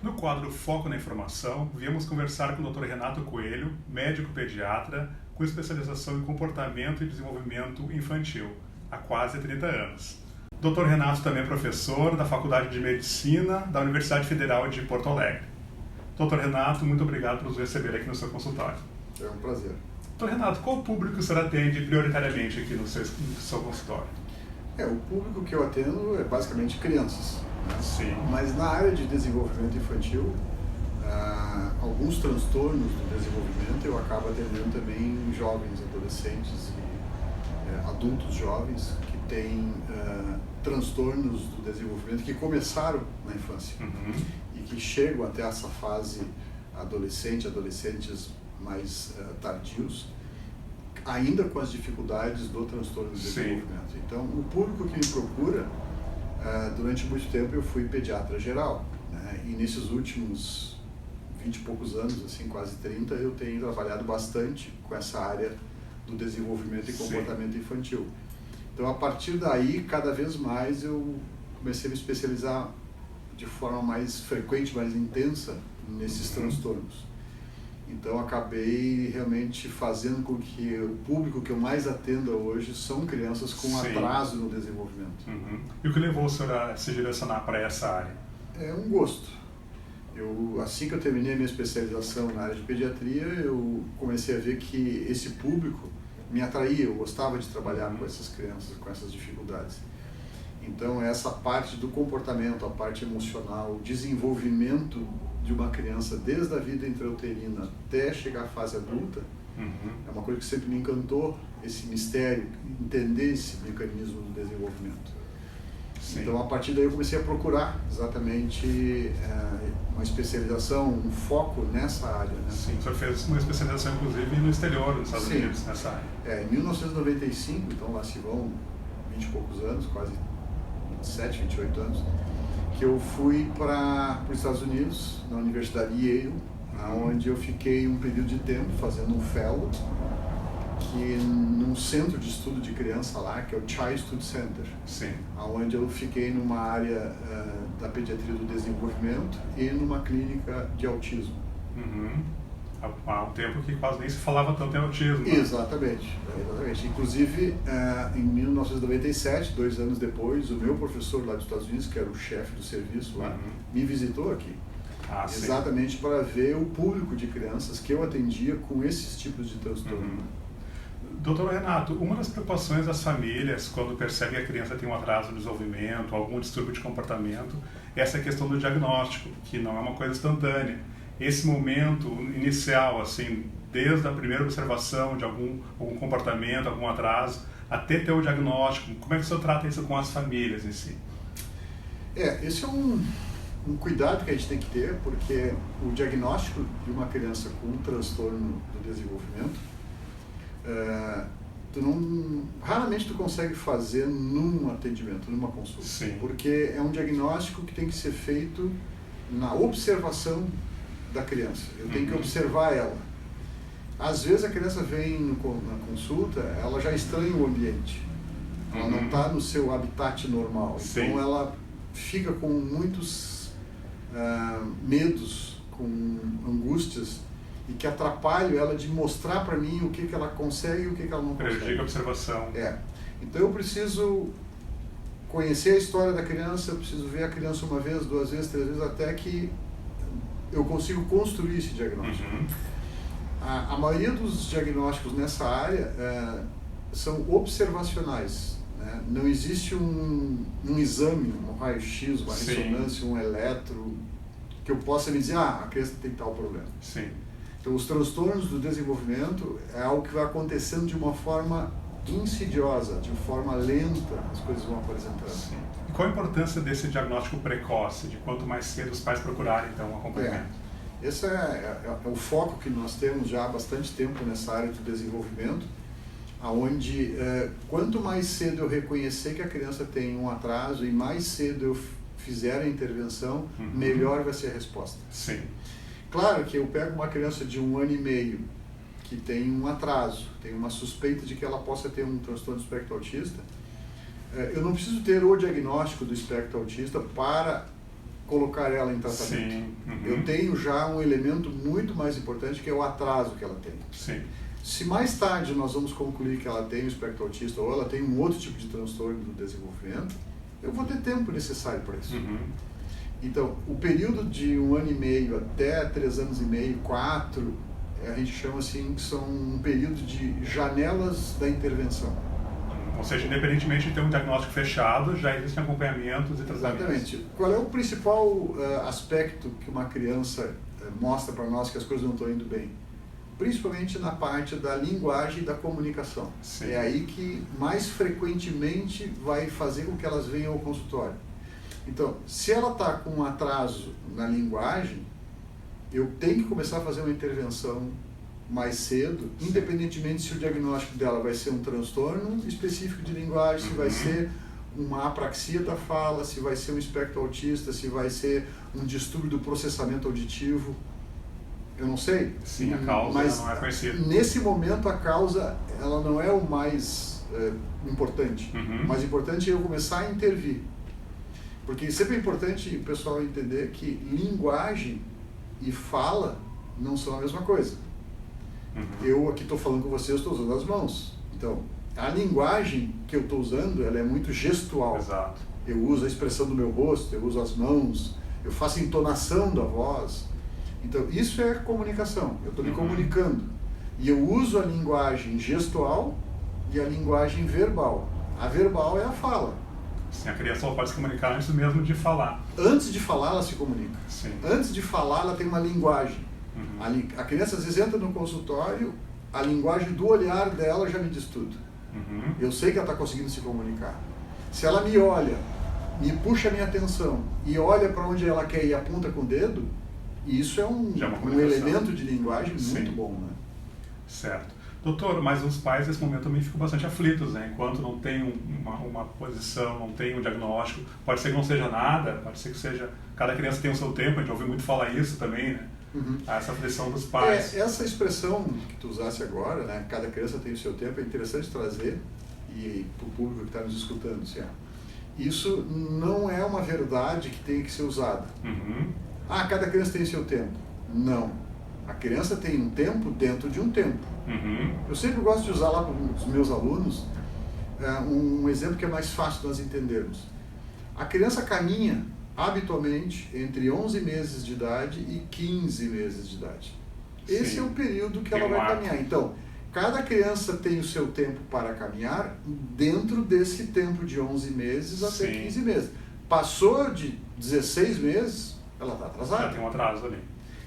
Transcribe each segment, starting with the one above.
No quadro Foco na Informação, viemos conversar com o Dr. Renato Coelho, médico pediatra, com especialização em comportamento e desenvolvimento infantil, há quase 30 anos. Dr. Renato também é professor da Faculdade de Medicina da Universidade Federal de Porto Alegre. Dr. Renato, muito obrigado por nos receber aqui no seu consultório. É um prazer. Dr. Renato, qual público o senhor atende prioritariamente aqui no seu consultório? O público que eu atendo é basicamente crianças. Né? Sim. Mas na área de desenvolvimento infantil, alguns transtornos do desenvolvimento eu acabo atendendo também jovens, adolescentes e adultos jovens que têm transtornos do desenvolvimento que começaram na infância e que chegam até essa fase adolescentes mais tardios, ainda com as dificuldades do transtorno do desenvolvimento. Então, o público que me procura, durante muito tempo eu fui pediatra geral, né? E nesses últimos 20 e poucos anos, assim, quase 30, eu tenho trabalhado bastante com essa área do desenvolvimento e comportamento infantil. Então, a partir daí, cada vez mais eu comecei a me especializar de forma mais frequente, mais intensa nesses transtornos. Então, acabei realmente fazendo com que o público que eu mais atenda hoje são crianças com atraso no desenvolvimento. E o que levou o senhor a se direcionar para essa área? É um gosto. Assim que eu terminei a minha especialização na área de pediatria, eu comecei a ver que esse público me atraía, eu gostava de trabalhar com essas crianças, com essas dificuldades. Então, essa parte do comportamento, a parte emocional, o desenvolvimento de uma criança desde a vida intrauterina até chegar à fase adulta, é uma coisa que sempre me encantou, esse mistério, entender esse mecanismo do desenvolvimento. Então, a partir daí eu comecei a procurar exatamente uma especialização, um foco nessa área. Né? Sim, o senhor fez uma especialização, inclusive, no exterior, nos Estados Unidos, nessa área. Em 1995, então lá se vão 20 e poucos anos, quase 27, 28 anos, que eu fui para os Estados Unidos, na Universidade Yale, onde eu fiquei um período de tempo fazendo um fellow, que num centro de estudo de criança lá, que é o Child Study Center, onde eu fiquei numa área da pediatria do desenvolvimento e numa clínica de autismo. Há um tempo que quase nem se falava tanto em autismo. Exatamente. Inclusive, em 1997, 2 anos depois, o meu professor lá dos Estados Unidos, que era o chefe do serviço lá, me visitou aqui. Exatamente para ver o público de crianças que eu atendia com esses tipos de transtorno. Doutor Renato, uma das preocupações das famílias quando percebem que a criança tem um atraso no desenvolvimento, algum distúrbio de comportamento, é essa questão do diagnóstico, que não é uma coisa instantânea. Esse momento inicial, assim, desde a primeira observação de algum comportamento, algum atraso, até ter o diagnóstico, como é que o senhor trata isso com as famílias em si? Esse é um cuidado que a gente tem que ter, porque o diagnóstico de uma criança com um transtorno do desenvolvimento, raramente tu consegue fazer num atendimento, numa consulta. Porque é um diagnóstico que tem que ser feito na observação da criança. Eu tenho que observar ela. Às vezes a criança vem na consulta, ela já estranha o ambiente. Ela não está no seu habitat normal. Então ela fica com muitos medos, com angústias, e que atrapalham ela de mostrar para mim o que ela consegue e o que ela não consegue. Prejudica a observação. Então eu preciso conhecer a história da criança, eu preciso ver a criança 1 vez, 2 vezes, 3 vezes, até que eu consigo construir esse diagnóstico. A maioria dos diagnósticos nessa área são observacionais. Né? Não existe um exame, um raio-x, uma ressonância, um eletro, que eu possa me dizer, a criança tem tal problema. Então, os transtornos do desenvolvimento é algo que vai acontecendo de uma forma insidiosa, de forma lenta, as coisas vão apresentando. E qual a importância desse diagnóstico precoce, de quanto mais cedo os pais procurarem, então, um acompanhamento? Esse é o foco que nós temos já há bastante tempo nessa área do desenvolvimento, onde quanto mais cedo eu reconhecer que a criança tem um atraso e mais cedo eu fizer a intervenção, melhor vai ser a resposta. Claro que eu pego uma criança de 1 ano e meio que tem um atraso, tem uma suspeita de que ela possa ter um transtorno do espectro autista, eu não preciso ter o diagnóstico do espectro autista para colocar ela em tratamento. Sim. Uhum. Eu tenho já um elemento muito mais importante, que é o atraso que ela tem. Sim. Se mais tarde nós vamos concluir que ela tem o espectro autista ou ela tem um outro tipo de transtorno do desenvolvimento, eu vou ter tempo necessário para isso. Uhum. Então, o período de 1 ano e meio até 3 anos e meio, 4, a gente chama assim, que são um período de janelas da intervenção. Ou seja, independentemente de ter um diagnóstico fechado, já existem acompanhamentos e tratamentos. Exatamente. Qual é o principal aspecto que uma criança mostra para nós que as coisas não estão indo bem? Principalmente na parte da linguagem e da comunicação. Sim. É aí que mais frequentemente vai fazer com que elas venham ao consultório. Então, se ela está com um atraso na linguagem, eu tenho que começar a fazer uma intervenção mais cedo, independentemente se o diagnóstico dela vai ser um transtorno específico de linguagem, se vai ser uma apraxia da fala, se vai ser um espectro autista, se vai ser um distúrbio do processamento auditivo. Eu não sei. Sim, a causa mas não é conhecida. Nesse momento a causa ela não é o mais importante. Uhum. O mais importante é eu começar a intervir. Porque sempre é importante o pessoal entender que linguagem e fala não são a mesma coisa. Uhum. Eu aqui estou falando com você, eu estou usando as mãos. Então, a linguagem que eu estou usando, ela é muito gestual. Exato. Eu uso a expressão do meu rosto, eu uso as mãos, eu faço entonação da voz. Então, isso é comunicação. Eu estou me comunicando. E eu uso a linguagem gestual e a linguagem verbal. A verbal é a fala. Sim, a criança pode se comunicar antes mesmo de falar. Antes de falar, ela se comunica. Sim. Antes de falar, ela tem uma linguagem. Uhum. A criança às vezes entra no consultório, a linguagem do olhar dela já me diz tudo. Uhum. Eu sei que ela está conseguindo se comunicar. Se ela me olha, me puxa a minha atenção e olha para onde ela quer e aponta com o dedo, isso é um elemento de linguagem muito bom, né? Certo. Doutor, mas os pais nesse momento também ficam bastante aflitos, né? Enquanto não tem uma posição, não tem um diagnóstico, pode ser que não seja nada, pode ser que seja... Cada criança tem o seu tempo, a gente ouviu muito falar isso também, né? Uhum. Essa aflição dos pais. Essa expressão que tu usasse agora, né? Cada criança tem o seu tempo, é interessante trazer e para o público que está nos escutando, assim, isso não é uma verdade que tem que ser usada. Uhum. Cada criança tem o seu tempo. Não. A criança tem um tempo dentro de um tempo. Uhum. Eu sempre gosto de usar lá para os meus alunos um exemplo que é mais fácil nós entendermos. A criança caminha habitualmente entre 11 meses de idade e 15 meses de idade. Esse é o período que ela vai caminhar. Então, cada criança tem o seu tempo para caminhar dentro desse tempo de 11 meses até 15 meses. Passou de 16 meses, ela está atrasada. Já tem um atraso ali.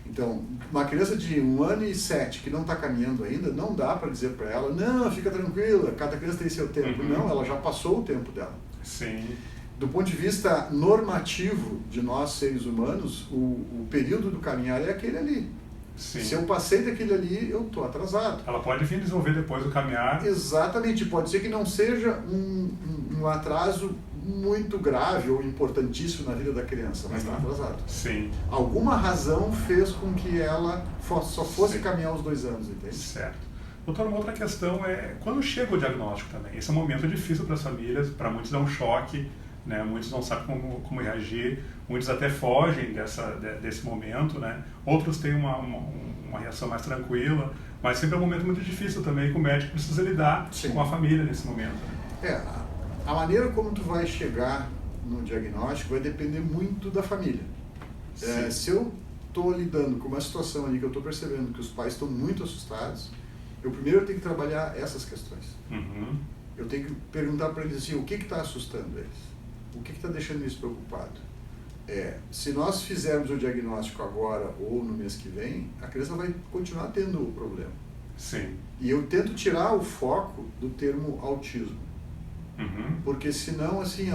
Então, uma criança de 1 ano e 7 que não está caminhando ainda, não dá para dizer para ela, não, fica tranquila, cada criança tem seu tempo. Uhum. Não, ela já passou o tempo dela. Sim. Do ponto de vista normativo de nós, seres humanos, o período do caminhar é aquele ali. Sim. Se eu passei daquele ali, eu estou atrasado. Ela pode vir desenvolver depois do caminhar. Exatamente. Pode ser que não seja um atraso muito grave ou importantíssimo na vida da criança, mas está atrasado. Sim. Alguma razão fez com que ela só fosse caminhar aos 2 anos, entende? Certo. Doutor, uma outra questão é quando chega o diagnóstico também. Esse é um momento difícil para as famílias, para muitos é um choque, né? Muitos não sabem como reagir, muitos até fogem desse momento, né? Outros têm uma reação mais tranquila, mas sempre é um momento muito difícil também que o médico precisa lidar com a família nesse momento. A maneira como tu vai chegar no diagnóstico vai depender muito da família. Se eu estou lidando com uma situação ali que eu estou percebendo que os pais estão muito assustados, eu primeiro tenho que trabalhar essas questões. Uhum. Eu tenho que perguntar para eles assim, o que está assustando eles? O que está deixando eles preocupados? Se nós fizermos o diagnóstico agora ou no mês que vem, a criança vai continuar tendo o problema. Sim. E eu tento tirar o foco do termo autismo. Uhum. Porque senão, assim,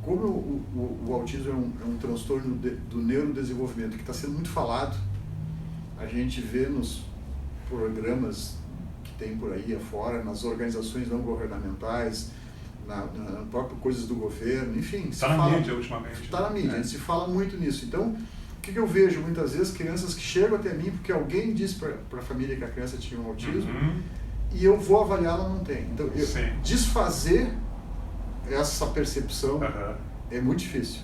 como o autismo é um transtorno do neurodesenvolvimento que está sendo muito falado, a gente vê nos programas que tem por aí afora, nas organizações não governamentais, na própria coisas do governo, enfim. Está na mídia ultimamente. Está na mídia, a gente se fala muito nisso. Então, o que eu vejo muitas vezes? Crianças que chegam até mim porque alguém disse para a família que a criança tinha um autismo, e eu vou avaliar, ela não tem. Então, desfazer essa percepção é muito difícil.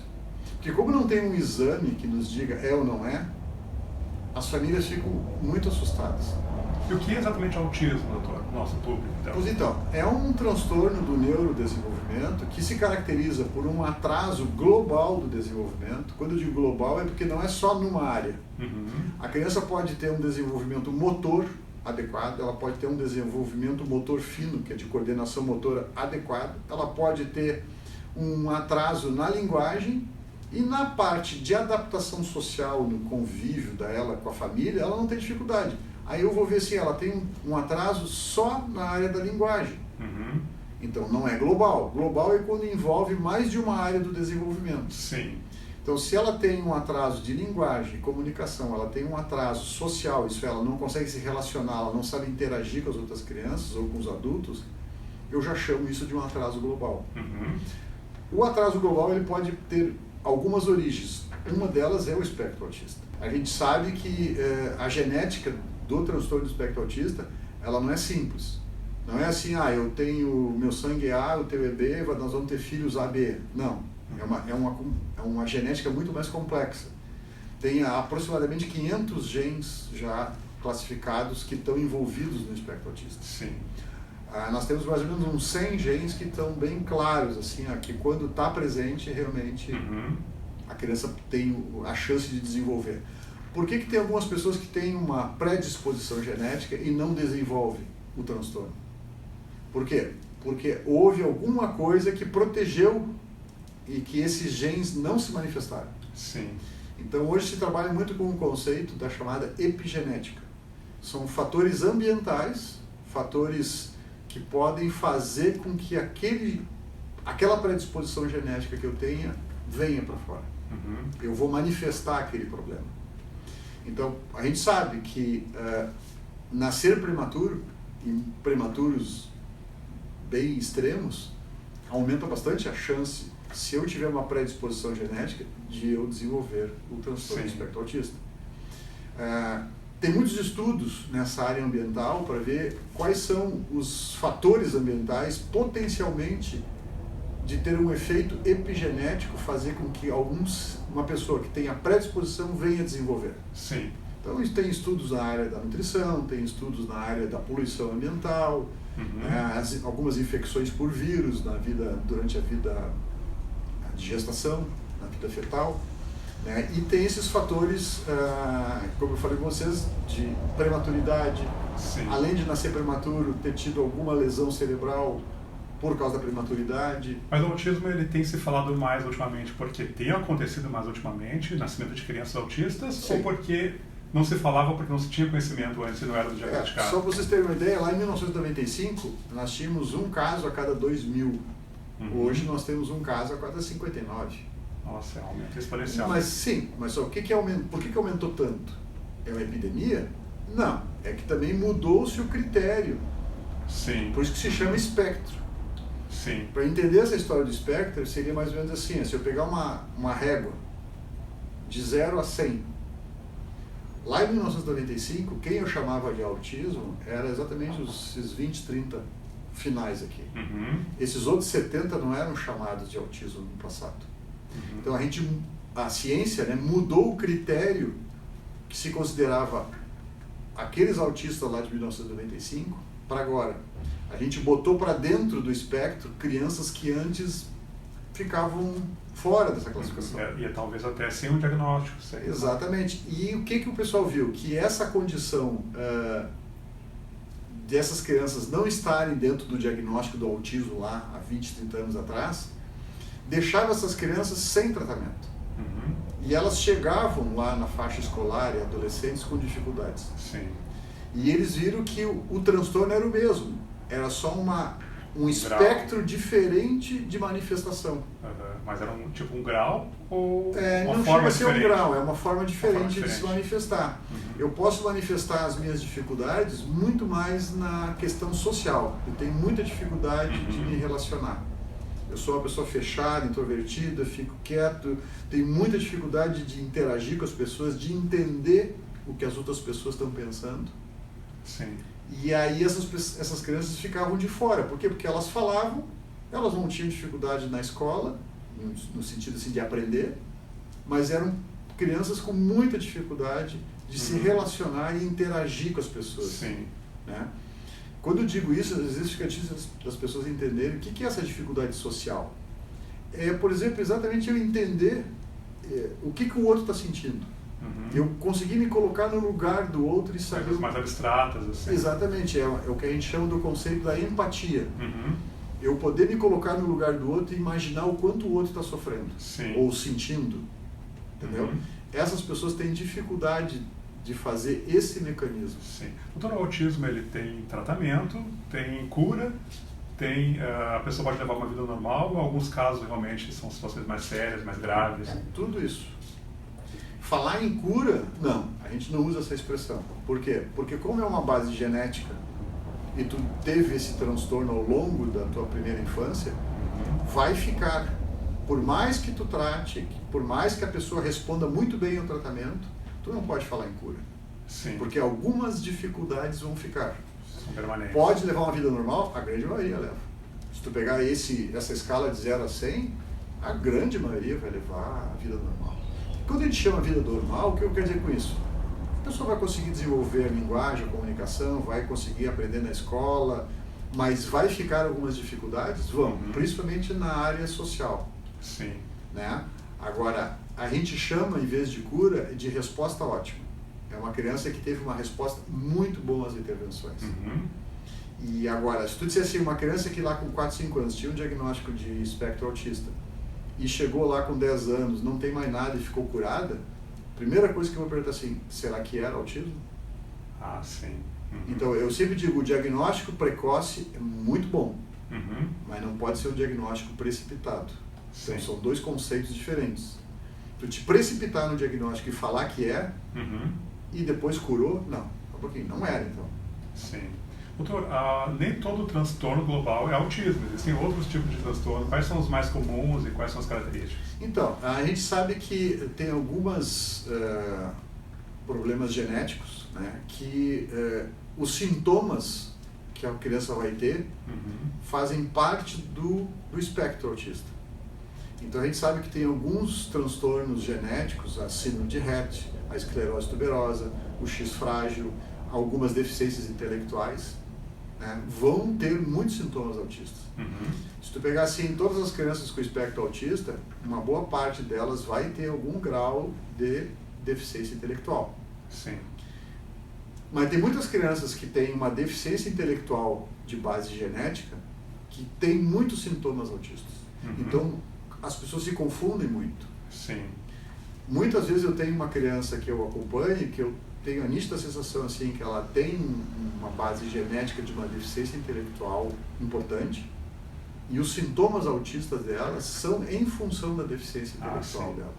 Porque como não tem um exame que nos diga é ou não é, as famílias ficam muito assustadas. E o que é exatamente autismo, doutor? Nosso público, então? Pois então, é um transtorno do neurodesenvolvimento que se caracteriza por um atraso global do desenvolvimento. Quando eu digo global é porque não é só numa área. Uhum. A criança pode ter um desenvolvimento motor adequado, ela pode ter um desenvolvimento motor fino, que é de coordenação motora adequado, ela pode ter um atraso na linguagem e na parte de adaptação social, no convívio dela com a família, ela não tem dificuldade. Aí eu vou ver se ela tem um atraso só na área da linguagem. Uhum. Então não é global. Global é quando envolve mais de uma área do desenvolvimento. Sim. Então se ela tem um atraso de linguagem e comunicação, ela tem um atraso social, isso é, ela não consegue se relacionar, ela não sabe interagir com as outras crianças ou com os adultos, eu já chamo isso de um atraso global. Uhum. O atraso global ele pode ter algumas origens. Uma delas é o espectro autista. A gente sabe que a genética do transtorno do espectro autista, ela não é simples. Não é assim, eu tenho, meu sangue é A, o teu é B, nós vamos ter filhos A, B. Não. É uma genética muito mais complexa. Tem aproximadamente 500 genes já classificados que estão envolvidos no espectro autista. Sim. Nós temos mais ou menos uns 100 genes que estão bem claros, assim, que quando está presente, realmente a criança tem a chance de desenvolver. Por que tem algumas pessoas que têm uma predisposição genética e não desenvolvem o transtorno? Por quê? Porque houve alguma coisa que protegeu e que esses genes não se manifestaram. Sim. Então hoje se trabalha muito com o conceito da chamada epigenética. São fatores ambientais, fatores que podem fazer com que aquela predisposição genética que eu tenha venha para fora. Uhum. Eu vou manifestar aquele problema. Então, a gente sabe que nascer prematuro, em prematuros bem extremos, aumenta bastante a chance, se eu tiver uma predisposição genética, de eu desenvolver o transtorno do espectro autista. Tem muitos estudos nessa área ambiental para ver quais são os fatores ambientais potencialmente de ter um efeito epigenético, fazer com que uma pessoa que tenha predisposição venha desenvolver. Sim. Então, tem estudos na área da nutrição, tem estudos na área da poluição ambiental, algumas infecções por vírus durante a vida de gestação, na vida fetal. E tem esses fatores, como eu falei com vocês, de prematuridade. Sim. Além de nascer prematuro, ter tido alguma lesão cerebral por causa da prematuridade. Mas o autismo ele tem se falado mais ultimamente porque tem acontecido mais ultimamente, nascimento de crianças autistas, Sim. ou porque não se falava porque não se tinha conhecimento antes e não era diagnosticado? Só para vocês terem uma ideia, lá em 1995 nós tínhamos um caso a cada 2.000. Hoje nós temos um caso a cada 59. Nossa, é um aumento exponencial. Mas sim, mas só, por que aumentou tanto? É uma epidemia? Não, é que também mudou-se o critério. Sim. Por isso que se chama espectro. Sim. Para entender essa história do espectro, seria mais ou menos assim, se eu pegar uma régua de 0 a 100, lá em 1995, quem eu chamava de autismo era exatamente esses 20, 30 finais aqui. Esses outros 70 não eram chamados de autismo no passado. Então a ciência mudou o critério que se considerava aqueles autistas lá de 1995 para agora. A gente botou para dentro do espectro crianças que antes ficavam fora dessa classificação. E talvez até sem um diagnóstico. Exatamente. E o que o pessoal viu? Que essa condição dessas crianças não estarem dentro do diagnóstico do autismo lá há 20, 30 anos atrás, deixava essas crianças sem tratamento. E elas chegavam lá na faixa escolar e adolescentes com dificuldades. Sim. E eles viram que o transtorno era o mesmo. Era só um espectro diferente de manifestação. Mas era um grau ou uma não forma chega a ser diferente? um grau, é uma forma diferente de se manifestar. Eu posso manifestar as minhas dificuldades muito mais na questão social. Eu tenho muita dificuldade de me relacionar. Eu sou uma pessoa fechada, introvertida, fico quieto, tenho muita dificuldade de interagir com as pessoas, de entender o que as outras pessoas estão pensando. Sim. E aí essas crianças ficavam de fora. Por quê? Porque elas falavam, elas não tinham dificuldade na escola, no sentido assim, de aprender, mas eram crianças com muita dificuldade de se relacionar e interagir com as pessoas. Sim. Né? Quando eu digo isso, às vezes fica difícil das pessoas entenderem o que é essa dificuldade social. É, por exemplo, exatamente eu entender o que o outro está sentindo. Eu conseguir me colocar no lugar do outro e saber... Coisas mais abstratas, assim. Exatamente, é o que a gente chama do conceito da empatia. Eu poder me colocar no lugar do outro e imaginar o quanto o outro está sofrendo. Sim. Ou sentindo. Entendeu? Essas pessoas têm dificuldade de fazer esse mecanismo. Sim. Doutor, o autismo ele tem tratamento, tem cura, a pessoa pode levar uma vida normal, alguns casos realmente são situações mais sérias, mais graves. Tudo isso. Falar em cura, não, a gente não usa essa expressão. Por quê? Porque como é uma base genética e tu teve esse transtorno ao longo da tua primeira infância, vai ficar. Por mais que tu trate, por mais que a pessoa responda muito bem ao tratamento, tu não pode falar em cura. Sim. Porque algumas dificuldades vão ficar. São permanentes. Pode levar uma vida normal? A grande maioria leva. Se tu pegar essa escala de 0 a 100, a grande maioria vai levar a vida normal. Quando a gente chama vida normal, o que eu quero dizer com isso? A pessoa vai conseguir desenvolver a linguagem, a comunicação, vai conseguir aprender na escola, mas vai ficar algumas dificuldades? Vão, principalmente na área social. Sim. Né? Agora, a gente chama, em vez de cura, de resposta ótima. É uma criança que teve uma resposta muito boa às intervenções. E agora, se tu dissesse assim, uma criança que lá com 4, 5 anos tinha um diagnóstico de espectro autista e chegou lá com 10 anos, não tem mais nada e ficou curada, a primeira coisa que eu vou perguntar assim, será que era autismo? Ah, sim. Então, eu sempre digo, o diagnóstico precoce é muito bom, mas não pode ser um diagnóstico precipitado. Então, são dois conceitos diferentes. Tu te precipitar no diagnóstico e falar que é, e depois curou, não, um pouquinho, não era então. Sim. Doutor, nem todo transtorno global é autismo, existem outros tipos de transtorno. Quais são os mais comuns e quais são as características? Então, a gente sabe que tem alguns problemas genéticos, né, que os sintomas que a criança vai ter fazem parte do espectro autista. Então a gente sabe que tem alguns transtornos genéticos, a síndrome de Rett, a esclerose tuberosa, o X frágil, algumas deficiências intelectuais, né, vão ter muitos sintomas autistas. Se tu pegar assim, todas as crianças com espectro autista, uma boa parte delas vai ter algum grau de deficiência intelectual. Sim. Mas tem muitas crianças que têm uma deficiência intelectual de base genética que têm muitos sintomas autistas. Então, as pessoas se confundem muito. Sim. Muitas vezes eu tenho uma criança que eu acompanho, que eu tenho a nítida sensação assim, que ela tem uma base genética de uma deficiência intelectual importante, e os sintomas autistas dela são em função da deficiência intelectual dela.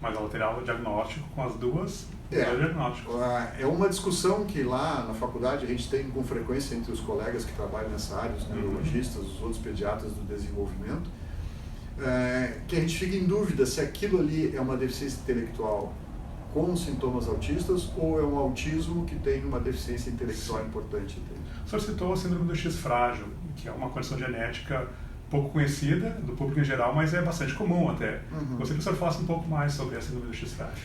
Mas ela terá o diagnóstico com as duas diagnósticos. É uma discussão que lá na faculdade a gente tem com frequência entre os colegas que trabalham nessa área, os neurologistas, os outros pediatras do desenvolvimento, que a gente fica em dúvida se aquilo ali é uma deficiência intelectual com sintomas autistas ou é um autismo que tem uma deficiência intelectual importante. O senhor citou a síndrome do X frágil, que é uma condição genética pouco conhecida do público em geral, mas é bastante comum até. Gostaria que o senhor falasse um pouco mais sobre a síndrome do X frágil.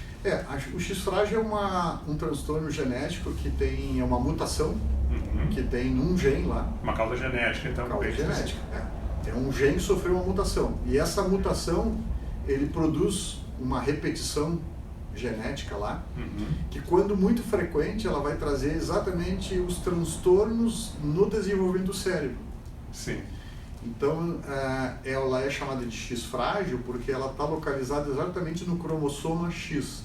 O X frágil é um transtorno genético que tem uma mutação, que tem um gene lá. Uma causa genética, então. Causa genética, é um gene que sofreu uma mutação. E essa mutação, ele produz uma repetição genética lá, que quando muito frequente, ela vai trazer exatamente os transtornos no desenvolvimento do cérebro. Sim. Então, ela é chamada de X frágil porque ela está localizada exatamente no cromossoma X.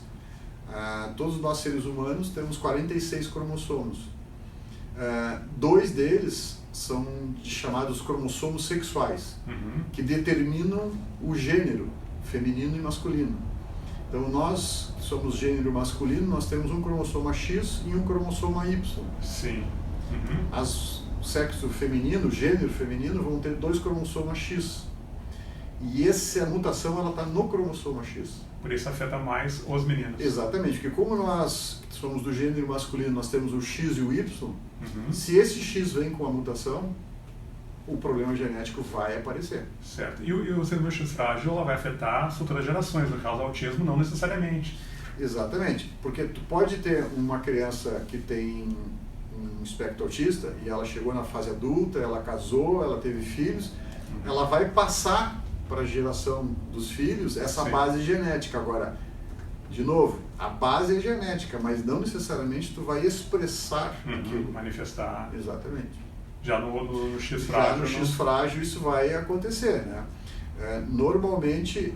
Todos nós seres humanos temos 46 cromossomos. 2 deles são chamados cromossomos sexuais, que determinam o gênero feminino e masculino. Então, nós que somos gênero masculino, nós temos um cromossoma X e um cromossoma Y. Sim. O sexo feminino, o gênero feminino, vão ter 2 cromossomas X. E essa mutação está no cromossoma X. Por isso afeta mais os meninos. Exatamente, porque como nós que somos do gênero masculino, nós temos o X e o Y, se esse X vem com a mutação, o problema genético vai aparecer. Certo. E o síndrome X frágil ela vai afetar as futuras gerações, no caso do autismo, não necessariamente. Exatamente, porque tu pode ter uma criança que tem um espectro autista e ela chegou na fase adulta, ela casou, ela teve filhos, ela vai passar para a geração dos filhos essa Sim. base genética. Agora, de novo, a base é genética, mas não necessariamente tu vai expressar aquilo. Manifestar. Exatamente. Já no X frágil. Já no X frágil isso vai acontecer, né? Normalmente,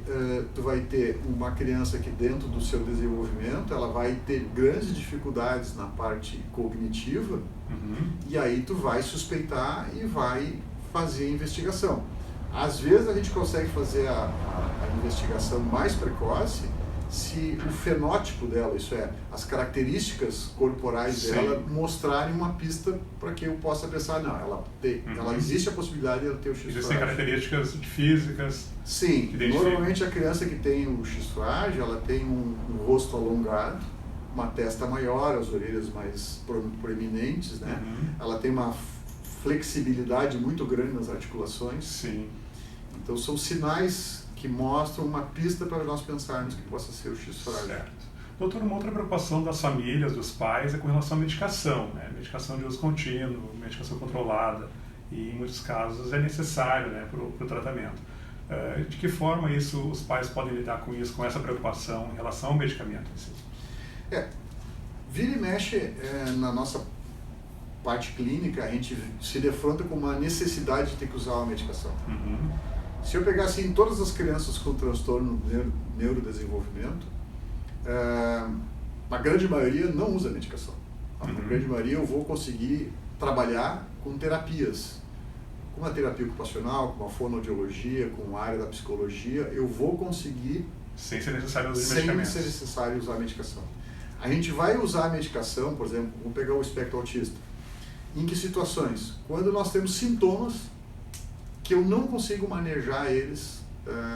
tu vai ter uma criança que dentro do seu desenvolvimento, ela vai ter grandes dificuldades na parte cognitiva, e aí tu vai suspeitar e vai fazer a investigação. Às vezes a gente consegue fazer a investigação mais precoce se o fenótipo dela, isso é, as características corporais Sim. dela mostrarem uma pista para que eu possa pensar, não, ela existe a possibilidade de ela ter o X frágil. Existem características físicas. Sim, normalmente a criança que tem o X frágil, ela tem um rosto alongado, uma testa maior, as orelhas mais proeminentes, né? Ela tem uma flexibilidade muito grande nas articulações. Sim. Então são sinais que mostram uma pista para nós pensarmos que possa ser o X frágil. Certo. Doutor, uma outra preocupação das famílias, dos pais, é com relação à medicação, né? Medicação de uso contínuo, medicação controlada, e em muitos casos é necessário, né, para o tratamento. De que forma os pais podem lidar com isso, com essa preocupação em relação ao medicamento? Vira e mexe na nossa parte clínica, a gente se defronta com uma necessidade de ter que usar uma medicação. Se eu pegar assim todas as crianças com transtorno do neurodesenvolvimento, a grande maioria não usa medicação. A grande maioria eu vou conseguir trabalhar com terapias, com uma terapia ocupacional, com uma fonoaudiologia, com a área da psicologia, eu vou conseguir sem ser necessário usar sem medicamentos. ser necessário usar a medicação. A gente vai usar a medicação, por exemplo, vamos pegar o espectro autista. Em que situações? Quando nós temos sintomas que eu não consigo manejar eles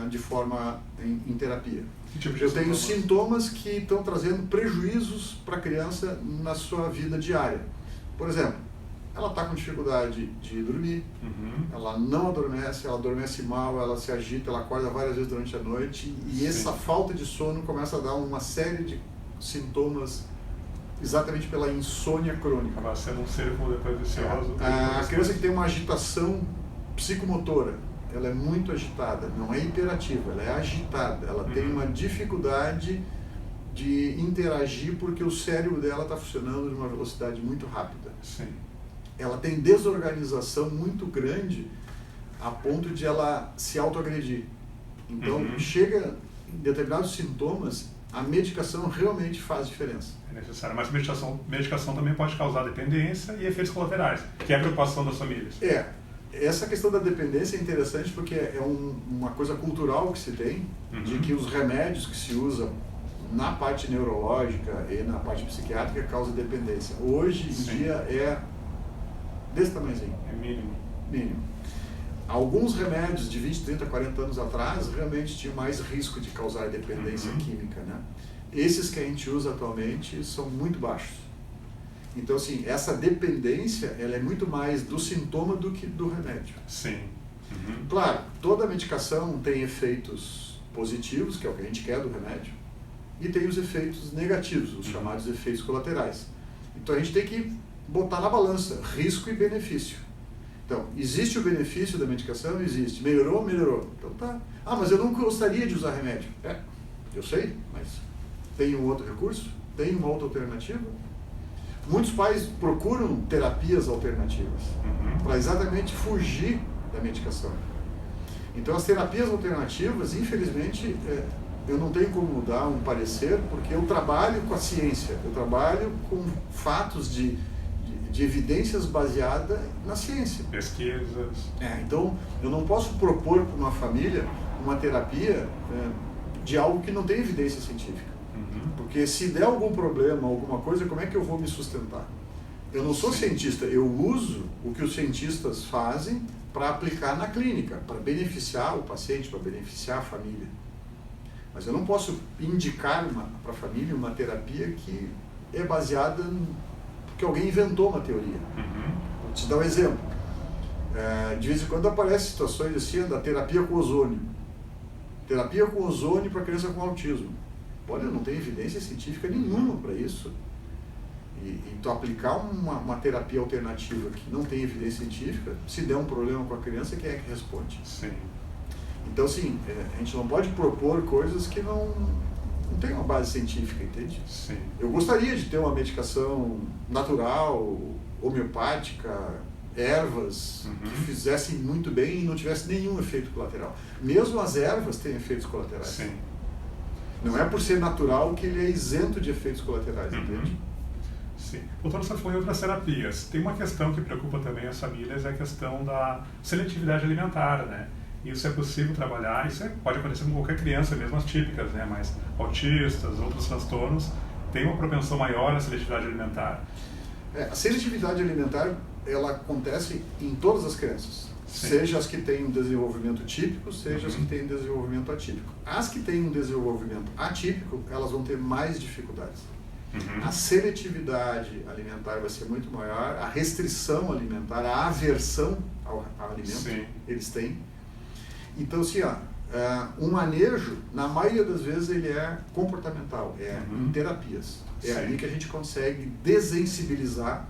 de forma em terapia. Tipo eu tenho sintomas que estão trazendo prejuízos para a criança na sua vida diária. Por exemplo, ela está com dificuldade de dormir, ela não adormece, ela adormece mal, ela se agita, ela acorda várias vezes durante a noite e essa falta de sono começa a dar uma série de sintomas exatamente pela insônia crônica. Acaba sendo um círculo depois vicioso. A criança que tem uma agitação psicomotora, ela é muito agitada, não é hiperativa, ela é agitada, ela tem uma dificuldade de interagir porque o cérebro dela está funcionando de uma velocidade muito rápida. Sim. Ela tem desorganização muito grande a ponto de ela se autoagredir. Então, chega em determinados sintomas, a medicação realmente faz diferença. É necessário, mas medicação também pode causar dependência e efeitos colaterais, que é a preocupação das famílias. Essa questão da dependência é interessante porque é uma coisa cultural que se tem, de que os remédios que se usam na parte neurológica e na parte psiquiátrica causam dependência. Hoje em dia é desse tamanhozinho. É mínimo. Mínimo. Alguns remédios de 20, 30, 40 anos atrás realmente tinham mais risco de causar dependência química, né? Esses que a gente usa atualmente são muito baixos. Então, assim, essa dependência, ela é muito mais do sintoma do que do remédio. Sim. Claro, toda medicação tem efeitos positivos, que é o que a gente quer do remédio, e tem os efeitos negativos, os chamados efeitos colaterais. Então, a gente tem que botar na balança risco e benefício. Então, existe o benefício da medicação? Existe. Melhorou? Melhorou. Então tá. Ah, mas eu não gostaria de usar remédio. Eu sei, mas tem um outro recurso? Tem uma outra alternativa? Muitos pais procuram terapias alternativas para exatamente fugir da medicação. Então, as terapias alternativas, infelizmente, eu não tenho como dar um parecer, porque eu trabalho com a ciência, eu trabalho com fatos de evidências baseadas na ciência. Pesquisas. Então, eu não posso propor para uma família uma terapia de algo que não tem evidência científica. Porque se der algum problema, alguma coisa, como é que eu vou me sustentar? Eu não sou cientista, eu uso o que os cientistas fazem para aplicar na clínica, para beneficiar o paciente, para beneficiar a família. Mas eu não posso indicar para a família uma terapia que é baseada porque alguém inventou uma teoria. Vou te dar um exemplo. De vez em quando aparecem situações assim, da terapia com ozônio. Terapia com ozônio para criança com autismo. Olha, não tem evidência científica nenhuma para isso. E tu aplicar uma terapia alternativa que não tem evidência científica, se der um problema com a criança, quem é que responde? Sim. Então, assim, a gente não pode propor coisas que não tem uma base científica, entende? Sim. Eu gostaria de ter uma medicação natural, homeopática, ervas, que fizessem muito bem e não tivesse nenhum efeito colateral. Mesmo as ervas têm efeitos colaterais. Sim. Não é por ser natural que ele é isento de efeitos colaterais, entende? Sim. Doutor, você falou em outras terapias. Tem uma questão que preocupa também as famílias, é a questão da seletividade alimentar, né? Isso é possível trabalhar, isso pode acontecer com qualquer criança, mesmo as típicas, né? Mas autistas, outros transtornos, têm uma propensão maior à seletividade alimentar. A seletividade alimentar, ela acontece em todas as crianças. Sim. Seja as que têm um desenvolvimento típico, seja as que têm um desenvolvimento atípico. As que têm um desenvolvimento atípico, elas vão ter mais dificuldades. A seletividade alimentar vai ser muito maior, a restrição alimentar, a aversão ao alimento, sim, eles têm. Então, assim, o manejo, na maioria das vezes, ele é comportamental, em terapias. É ali que a gente consegue desensibilizar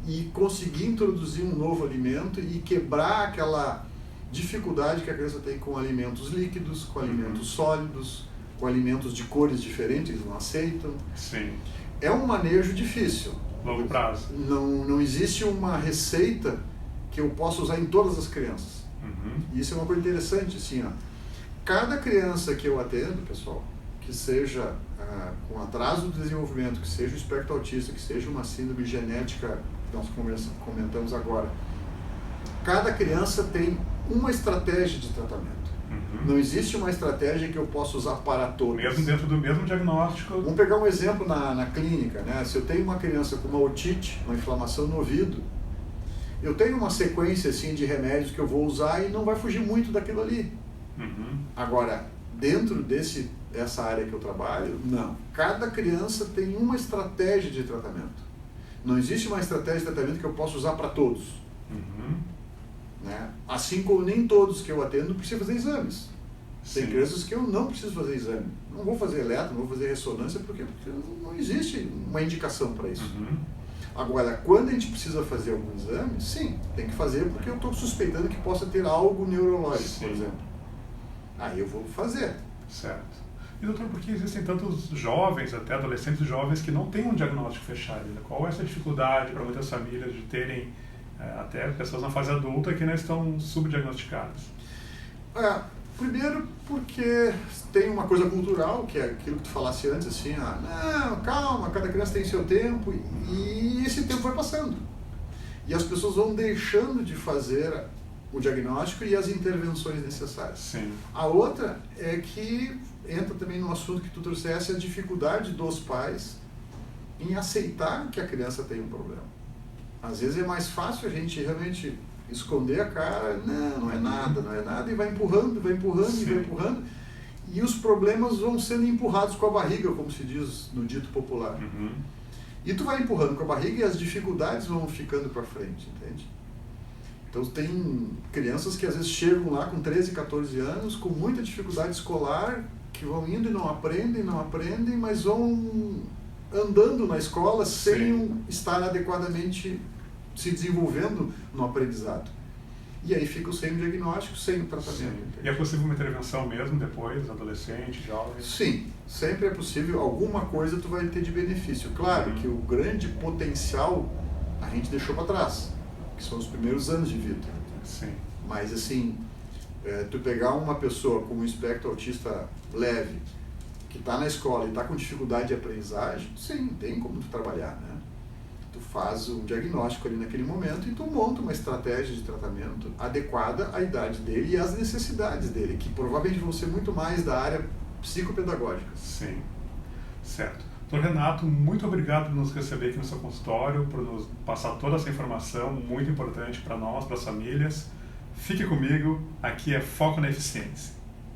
e conseguir introduzir um novo alimento e quebrar aquela dificuldade que a criança tem com alimentos líquidos, com alimentos sólidos, com alimentos de cores diferentes, eles não aceitam. Sim. É um manejo difícil. Longo prazo. Não existe uma receita que eu possa usar em todas as crianças. E isso é uma coisa interessante, assim, cada criança que eu atendo, pessoal, que seja com atraso do desenvolvimento, que seja o espectro autista, que seja uma síndrome genética que nós comentamos agora, cada criança tem uma estratégia de tratamento. Não existe uma estratégia que eu possa usar para todos. Mesmo dentro do mesmo diagnóstico. Vamos pegar um exemplo na clínica, né? Se eu tenho uma criança com uma otite, uma inflamação no ouvido, eu tenho uma sequência assim, de remédios que eu vou usar e não vai fugir muito daquilo ali. Agora, dentro dessa área que eu trabalho, não. Cada criança tem uma estratégia de tratamento. Não existe uma estratégia de tratamento que eu possa usar para todos. Né? Assim como nem todos que eu atendo precisam fazer exames. Tem crianças que eu não preciso fazer exame. Não vou fazer eletro, não vou fazer ressonância, porque não existe uma indicação para isso. Agora, quando a gente precisa fazer algum exame, sim, tem que fazer porque eu estou suspeitando que possa ter algo neurológico, por exemplo. Aí eu vou fazer. Certo. E doutor, por que existem tantos jovens, até adolescentes jovens, que não têm um diagnóstico fechado? Qual é essa dificuldade para muitas famílias de terem até pessoas na fase adulta que ainda estão subdiagnosticadas? Primeiro porque tem uma coisa cultural, que é aquilo que tu falasse antes, assim, não, calma, cada criança tem seu tempo, e esse tempo vai passando. E as pessoas vão deixando de fazer o diagnóstico e as intervenções necessárias. Sim. A outra é que entra também no assunto que tu trouxesse, a dificuldade dos pais em aceitar que a criança tem um problema. Às vezes é mais fácil a gente realmente esconder a cara, não é nada, e vai empurrando, e os problemas vão sendo empurrados com a barriga, como se diz no dito popular. E tu vai empurrando com a barriga e as dificuldades vão ficando para frente, entende? Então tem crianças que às vezes chegam lá com 13, 14 anos, com muita dificuldade escolar, que vão indo e não aprendem, mas vão andando na escola sem estar adequadamente se desenvolvendo no aprendizado. E aí ficam sem o diagnóstico, sem o tratamento. E é possível uma intervenção mesmo depois, adolescente, jovem? Sim, sempre é possível. Alguma coisa tu vai ter de benefício. Claro que o grande potencial a gente deixou para trás, que são os primeiros anos de vida. Sim. Mas assim, tu pegar uma pessoa com um espectro autista leve, que está na escola e está com dificuldade de aprendizagem, sim, tem como tu trabalhar, né? Tu faz o diagnóstico ali naquele momento e tu monta uma estratégia de tratamento adequada à idade dele e às necessidades dele, que provavelmente vão ser muito mais da área psicopedagógica. Sim, certo. Doutor Renato, muito obrigado por nos receber aqui no seu consultório, por nos passar toda essa informação muito importante para nós, para as famílias. Fique comigo, aqui é Foco na Eficiência.